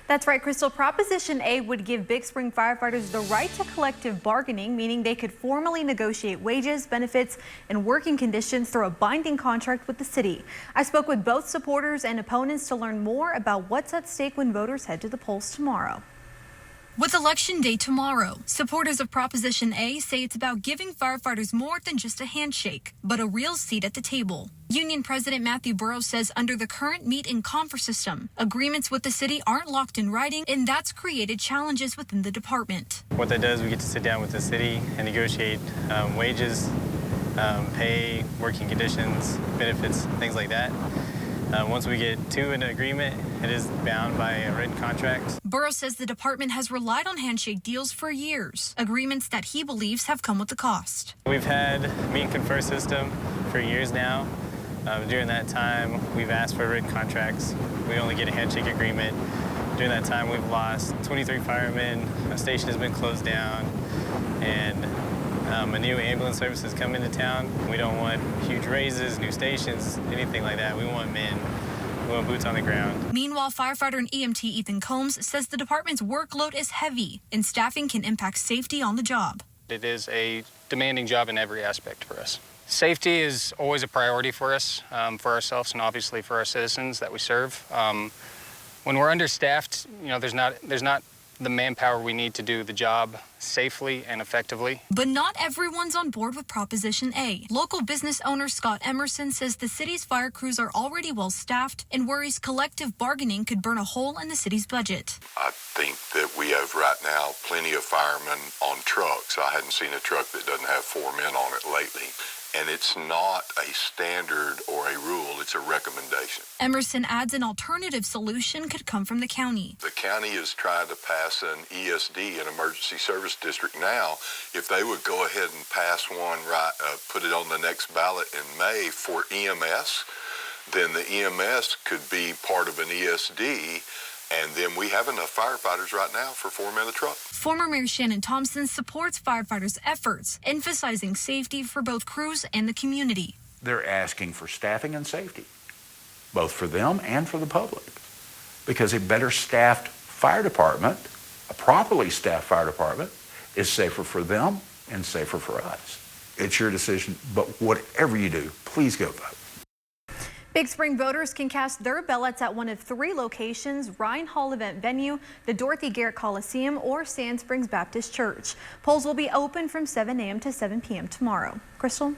That's right, Crystal. Proposition A would give Big Spring firefighters the right to collective bargaining, meaning they could formally negotiate wages, benefits, and working conditions through a binding contract with the city. I spoke with both supporters and opponents to learn more about what's at stake when voters head to the polls tomorrow. With Election Day tomorrow, supporters of Proposition A say it's about giving firefighters more than just a handshake, but a real seat at the table. Union President Matthew Burrows says under the current meet and confer system, agreements with the city aren't locked in writing, and that's created challenges within the department. What that does, we get to sit down with the city and negotiate wages, pay, working conditions, benefits, things like that. Once we get to an agreement, it is bound by a written contract. Burrows says the department has relied on handshake deals for years, agreements that he believes have come with a cost. We've had meet and confer system for years now. During that time, we've asked for written contracts. We only get a handshake agreement. During that time, we've lost 23 firemen. A station has been closed down, and a new ambulance service has come into town. We don't want huge raises, new stations, anything like that. We want men. We want boots on the ground. Meanwhile, firefighter and EMT Ethan Combs says the department's workload is heavy and staffing can impact safety on the job. It is a demanding job in every aspect for us. Safety is always a priority for us, for ourselves, and obviously for our citizens that we serve. When we're understaffed, there's not the manpower we need to do the job safely and effectively. But not everyone's on board with Proposition A. Local business owner Scott Emerson says the city's fire crews are already well staffed and worries collective bargaining could burn a hole in the city's budget. I think that we have right now plenty of firemen on trucks. I hadn't seen a truck that doesn't have 4 men on it lately. And it's not a standard or a rule, it's a recommendation. Emerson adds an alternative solution could come from the county. The county is trying to pass an ESD, an emergency service district now. If they would go ahead and pass one, put it on the next ballot in May for EMS, then the EMS could be part of an ESD. And then we have enough firefighters right now for 4 men a truck. Former Mayor Shannon Thompson supports firefighters' efforts, emphasizing safety for both crews and the community. They're asking for staffing and safety, both for them and for the public, because a better staffed fire department, a properly staffed fire department, is safer for them and safer for us. It's your decision, but whatever you do, please go vote. Big Spring voters can cast their ballots at one of 3 locations: Ryan Hall Event Venue, the Dorothy Garrett Coliseum, or Sand Springs Baptist Church. Polls will be open from 7 a.m. to 7 p.m. tomorrow. Crystal?